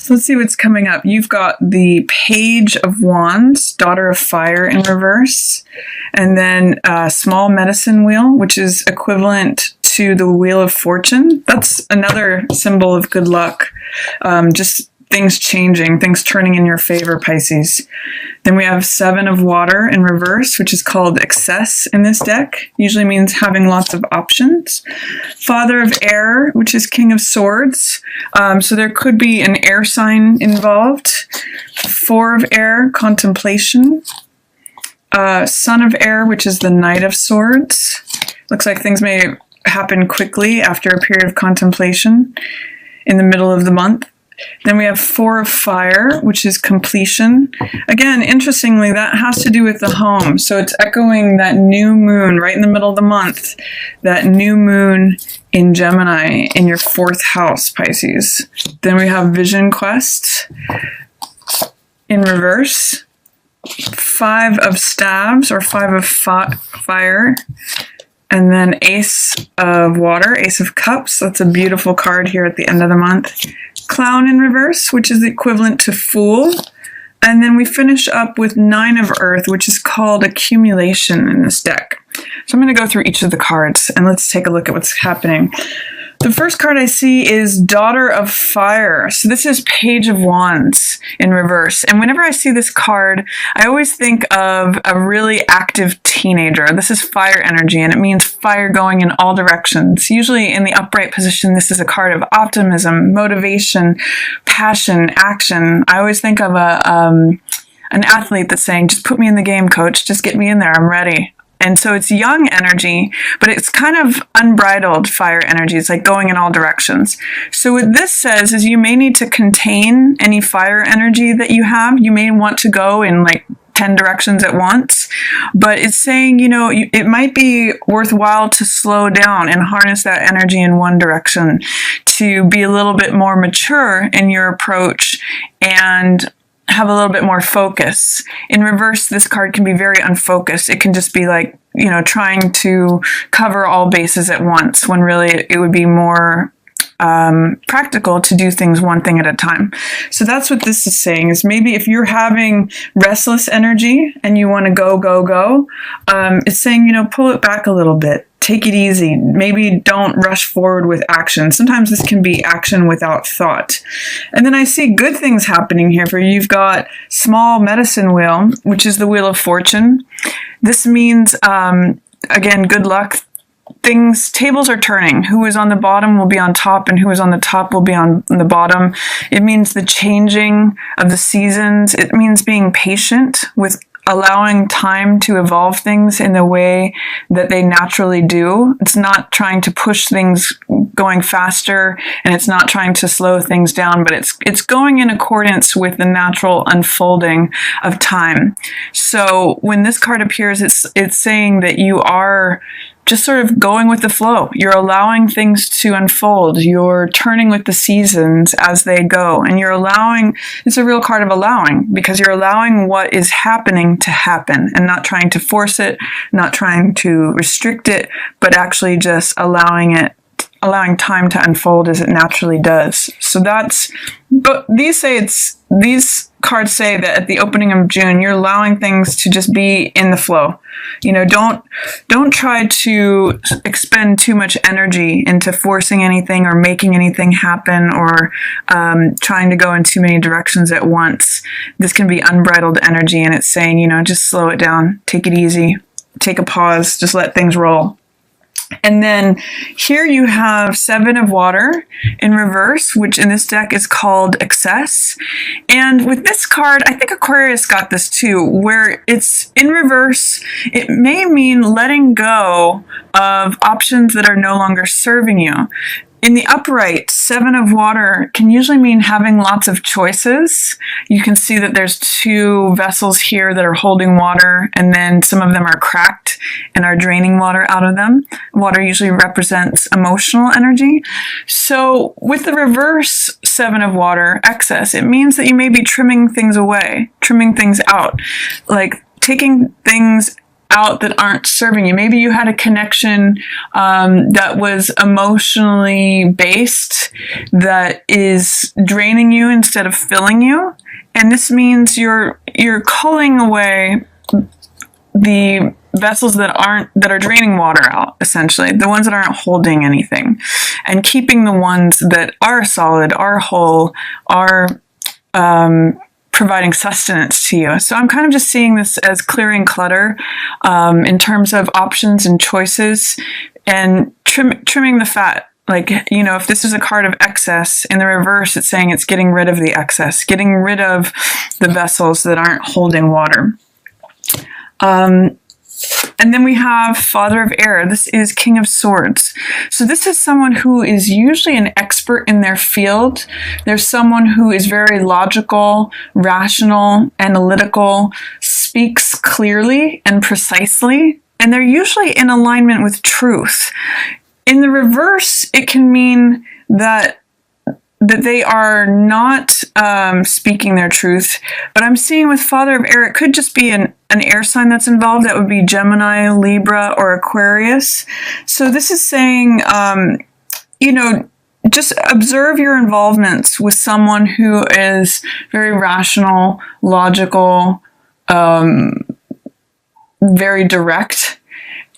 So let's see what's coming up. You've got the Page of Wands, Daughter of Fire in reverse, and then a small medicine wheel, which is equivalent to the Wheel of Fortune. That's another symbol of good luck. Just things changing, things turning in your favor, Pisces. Then we have Seven of Water in reverse, which is called excess in this deck. Usually means having lots of options. Father of Air, which is King of Swords. So there could be an air sign involved. Four of Air, contemplation. Son of Air, which is the Knight of Swords. Looks like things may happen quickly after a period of contemplation in the middle of the month. Then we have Four of Fire, which is completion. Again, interestingly, that has to do with the home. So it's echoing that new moon right in the middle of the month, that new moon in Gemini in your 4th house, Pisces. Then we have Vision Quest in reverse. 5 of Staves, or 5 of Fire. And then Ace of Water, Ace of Cups. That's a beautiful card here at the end of the month. Clown in reverse, which is the equivalent to Fool. And then we finish up with 9 of Earth, which is called accumulation in this deck. So I'm going to go through each of the cards and let's take a look at what's happening. The first card I see is Daughter of Fire. So this is Page of Wands in reverse. And whenever I see this card, I always think of a really active teenager. This is fire energy, and it means fire going in all directions. Usually in the upright position, this is a card of optimism, motivation, passion, action. I always think of an athlete that's saying, just put me in the game, coach. Just get me in there. I'm ready. And so it's young energy, but it's kind of unbridled fire energy. It's like going in all directions. So what this says is you may need to contain any fire energy that you have. You may want to go in like 10 directions at once, but it's saying, you know, it might be worthwhile to slow down and harness that energy in one direction, to be a little bit more mature in your approach and have a little bit more focus. In reverse, this card can be very unfocused. It can just be like, you know, trying to cover all bases at once, when really it would be more practical to do things one thing at a time. So that's what this is saying, is maybe if you're having restless energy and you want to go, it's saying, you know, pull it back a little bit. Take it easy. Maybe don't rush forward with action. Sometimes this can be action without thought. And then I see good things happening here for you. You've got small medicine wheel, which is the Wheel of Fortune. This means, again, good luck. Tables are turning. Who is on the bottom will be on top, and who is on the top will be on the bottom. It means the changing of the seasons. It means being patient with allowing time to evolve things in the way that they naturally do. It's not trying to push things going faster, and it's not trying to slow things down, but it's going in accordance with the natural unfolding of time. So when this card appears, it's saying that you are just sort of going with the flow. You're allowing things to unfold. You're turning with the seasons as they go. And you're allowing, it's a real card of allowing, because you're allowing what is happening to happen and not trying to force it, not trying to restrict it, but actually just allowing time to unfold as it naturally does. So but these cards say that at the opening of June, you're allowing things to just be in the flow. You know, don't try to expend too much energy into forcing anything or making anything happen, or trying to go in too many directions at once. This can be unbridled energy, and it's saying, you know, just slow it down, take it easy, take a pause, just let things roll. And then here you have Seven of Water in reverse, which in this deck is called Excess. And with this card, I think Aquarius got this too, where it's in reverse. It may mean letting go of options that are no longer serving you. In the upright, Seven of Water can usually mean having lots of choices. You can see that there's 2 vessels here that are holding water, and then some of them are cracked and are draining water out of them. Water usually represents emotional energy. So with the reverse Seven of Water, excess, it means that you may be trimming things away, trimming things out, like taking things out that aren't serving you. Maybe you had a connection that was emotionally based, that is draining you instead of filling you. And this means you're culling away the vessels that are draining water out, essentially, the ones that aren't holding anything, and keeping the ones that are solid, are whole, are providing sustenance to you. So I'm kind of just seeing this as clearing clutter in terms of options and choices, and trimming the fat. Like, you know, if this is a card of excess, in the reverse, it's saying it's getting rid of the excess, getting rid of the vessels that aren't holding water. And then we have Father of Air. This is King of Swords. So this is someone who is usually an expert in their field. There's someone who is very logical, rational, analytical, speaks clearly and precisely, and they're usually in alignment with truth. In the reverse, it can mean that they are not speaking their truth. But I'm seeing with Father of Air, it could just be an air sign that's involved. That would be Gemini, Libra, or Aquarius. So this is saying, you know, just observe your involvements with someone who is very rational, logical, very direct,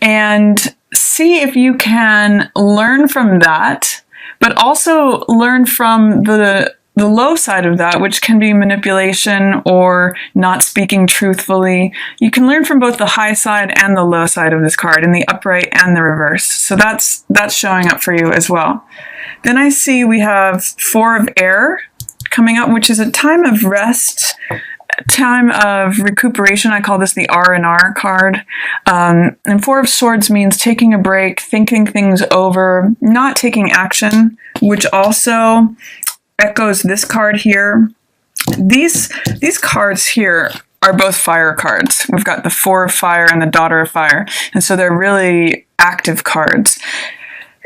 and see if you can learn from that, but also learn from the low side of that, which can be manipulation or not speaking truthfully. You can learn from both the high side and the low side of this card, in the upright and the reverse. So that's showing up for you as well. Then I see we have Four of Air coming up, which is a time of rest, time of recuperation. I call this the R&R card. And Four of Swords means taking a break, thinking things over, not taking action, which also echoes this card here. These cards here are both fire cards. We've got the Four of Fire and the Daughter of Fire. And so they're really active cards.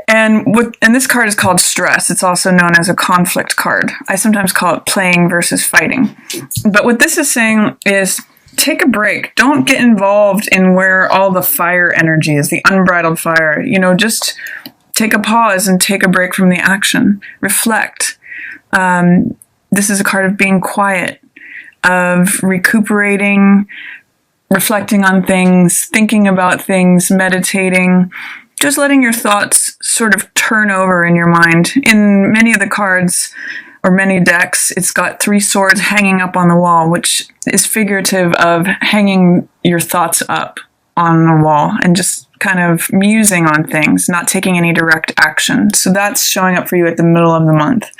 And this card is called Stress. It's also known as a conflict card. I sometimes call it playing versus fighting. But what this is saying is take a break. Don't get involved in where all the fire energy is, the unbridled fire. You know, just take a pause and take a break from the action. Reflect. This is a card of being quiet, of recuperating, reflecting on things, thinking about things, meditating, just letting your thoughts sort of turn over in your mind. In many of the cards, or many decks, it's got three swords hanging up on the wall, which is figurative of hanging your thoughts up on the wall and just kind of musing on things, not taking any direct action. So that's showing up for you at the middle of the month.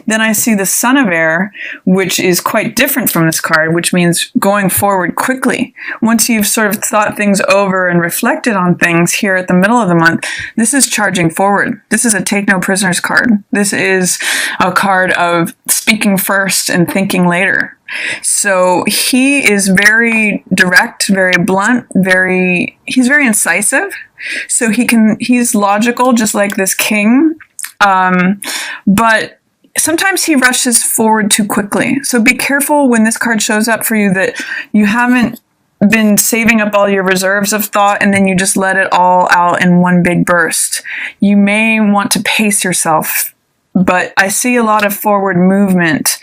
Then I see the Son of Air, which is quite different from this card, which means going forward quickly. Once you've sort of thought things over and reflected on things here at the middle of the month, this is charging forward. This is a take no prisoners card. This is a card of speaking first and thinking later. So he is very direct, very blunt, he's very incisive. So he's logical, just like this king. But sometimes he rushes forward too quickly. So be careful when this card shows up for you that you haven't been saving up all your reserves of thought and then you just let it all out in one big burst. You may want to pace yourself, but I see a lot of forward movement,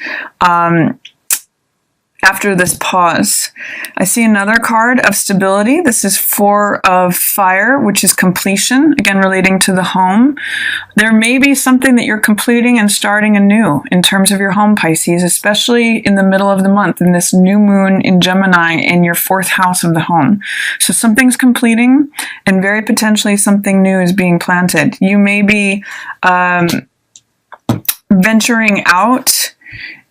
after this pause. I see another card of stability. This is Four of Fire, which is completion, again relating to the home. There may be something that you're completing and starting anew in terms of your home, Pisces, especially in the middle of the month, in this new moon in Gemini in your fourth house of the home. So something's completing, and very potentially something new is being planted. You may be venturing out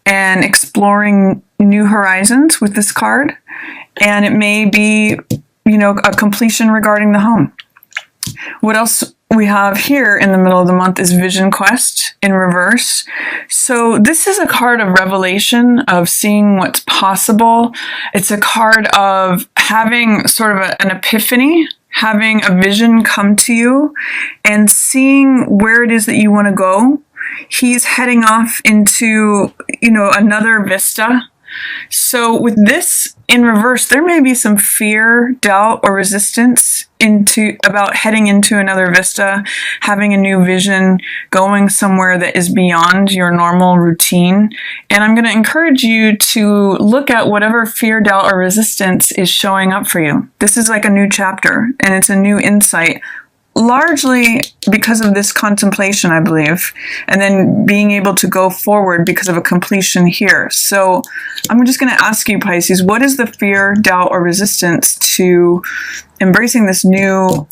and exploring new horizons with this card, and it may be, you know, a completion regarding the home. What else we have here in the middle of the month is Vision Quest in reverse. So this is a card of revelation, of seeing what's possible. It's a card of having sort of an epiphany, having a vision come to you and seeing where it is that you want to go. He's heading off into, you know, another vista. So with this in reverse, there may be some fear, doubt, or resistance about heading into another vista, having a new vision, going somewhere that is beyond your normal routine. And I'm going to encourage you to look at whatever fear, doubt, or resistance is showing up for you. This is like a new chapter, and it's a new insight, largely because of this contemplation, I believe, and then being able to go forward because of a completion here. So I'm just going to ask you, Pisces, what is the fear, doubt, or resistance to embracing this new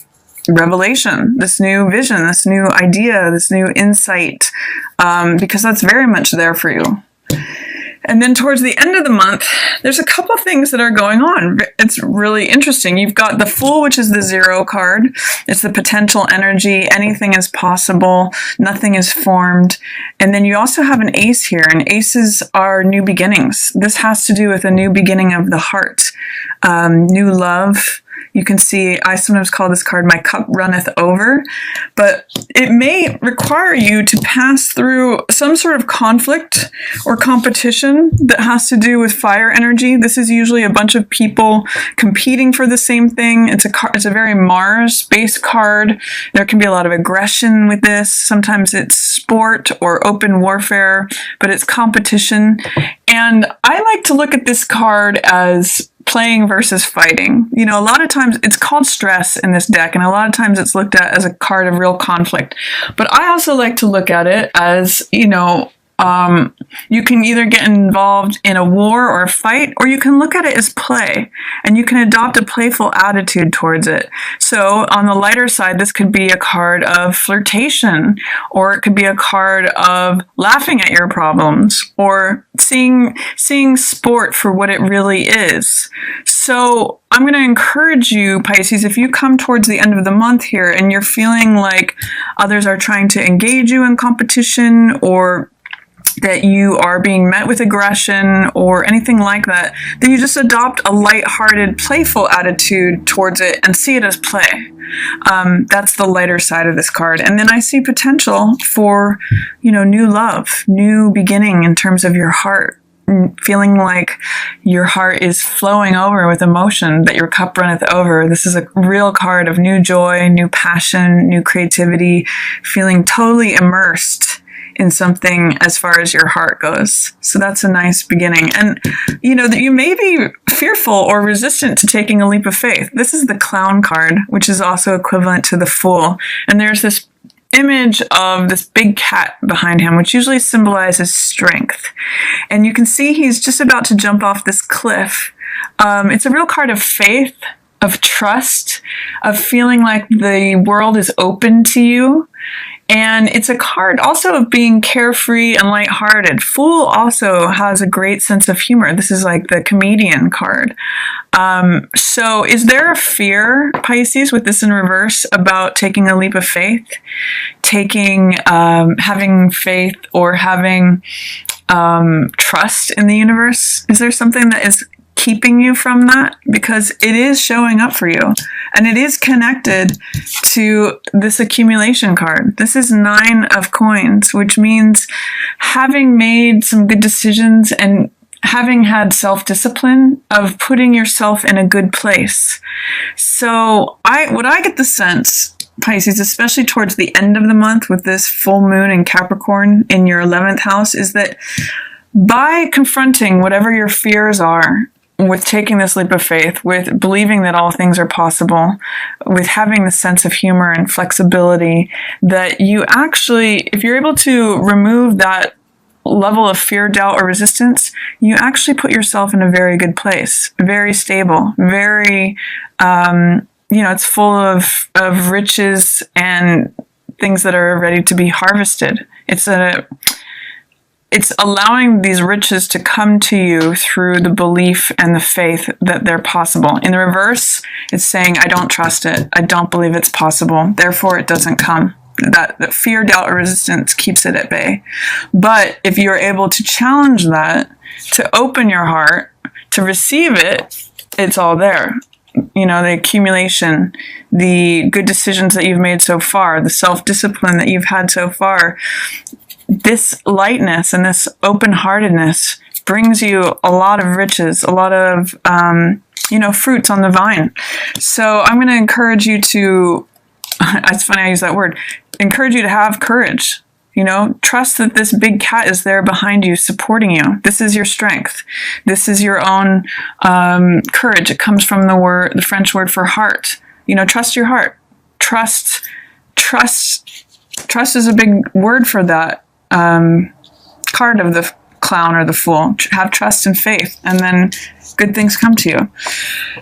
revelation, this new vision, this new idea, this new insight, because that's very much there for you. And then towards the end of the month, there's a couple things that are going on. It's really interesting. You've got the Fool, which is the 0 card. It's the potential energy. Anything is possible. Nothing is formed. And then you also have an Ace here, and aces are new beginnings. This has to do with a new beginning of the heart, new love. You can see, I sometimes call this card my cup runneth over, but it may require you to pass through some sort of conflict or competition that has to do with fire energy. This is usually a bunch of people competing for the same thing. It's a very Mars-based card. There can be a lot of aggression with this. Sometimes it's sport or open warfare, but it's competition. And I like to look at this card as playing versus fighting. You know, a lot of times it's called stress in this deck, and a lot of times it's looked at as a card of real conflict. But I also like to look at it as, you know, you can either get involved in a war or a fight, or you can look at it as play, and you can adopt a playful attitude towards it. So on the lighter side, this could be a card of flirtation, or it could be a card of laughing at your problems, or seeing sport for what it really is. So I'm going to encourage you, Pisces, if you come towards the end of the month here and you're feeling like others are trying to engage you in competition, or that you are being met with aggression or anything like that, then you just adopt a lighthearted, playful attitude towards it and see it as play. That's the lighter side of this card. And then I see potential for, you know, new love, new beginning in terms of your heart, feeling like your heart is flowing over with emotion, that your cup runneth over. This is a real card of new joy, new passion, new creativity, feeling totally immersed in something as far as your heart goes. So that's a nice beginning. And, you know, that you may be fearful or resistant to taking a leap of faith. This is the Clown card, which is also equivalent to the Fool. And there's this image of this big cat behind him, which usually symbolizes strength. And you can see he's just about to jump off this cliff. It's a real card of faith, of trust, of feeling like the world is open to you. And it's a card also of being carefree and lighthearted. Fool also has a great sense of humor. This is like the comedian card. So is there a fear, Pisces, with this in reverse about taking a leap of faith, having faith or having trust in the universe? Is there something that is keeping you from that? Because it is showing up for you, and it is connected to this accumulation card. This is 9 of coins, which means having made some good decisions and having had self-discipline of putting yourself in a good place. So what I get the sense, Pisces, especially towards the end of the month with this full moon in Capricorn in your 11th house, is that by confronting whatever your fears are, with taking this leap of faith, with believing that all things are possible, with having the sense of humor and flexibility, that you actually, if you're able to remove that level of fear, doubt, or resistance, you actually put yourself in a very good place, very stable, very, it's full of riches and things that are ready to be harvested. It's allowing these riches to come to you through the belief and the faith that they're possible. In the reverse, it's saying, I don't trust it. I don't believe it's possible. Therefore, it doesn't come. That fear, doubt, or resistance keeps it at bay. But if you're able to challenge that, to open your heart, to receive it, it's all there. You know, the accumulation, the good decisions that you've made so far, the self-discipline that you've had so far, this lightness and this open-heartedness brings you a lot of riches, a lot of, fruits on the vine. So I'm going to encourage you to, it's funny I use that word, encourage you to have courage. Trust that this big cat is there behind you, supporting you. This is your strength. This is your own courage. It comes from the French word for heart. Trust your heart. Trust is a big word for that card of the clown or the fool. Have trust and faith, and then good things come to you.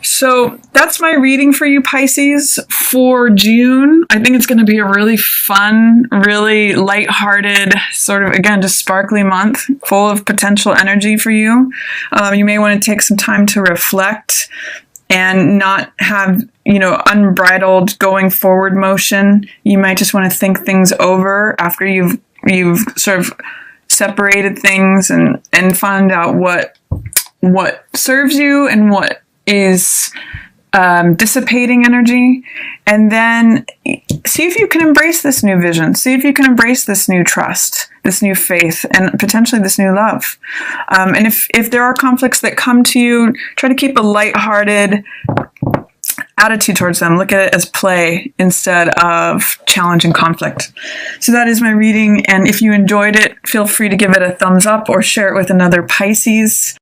So that's my reading for you, Pisces, for June. I think it's going to be a really fun, really lighthearted, sort of, again, just sparkly month, full of potential energy for you. You may want to take some time to reflect and not have, unbridled going forward motion. You might just want to think things over after you've sort of separated things and find out what serves you and what is dissipating energy, and then see if you can embrace this new vision. See if you can embrace this new trust, this new faith, and potentially this new love. And if there are conflicts that come to you, try to keep a lighthearted attitude towards them. Look at it as play instead of challenge and conflict. So that is my reading, and if you enjoyed it, feel free to give it a thumbs up or share it with another Pisces.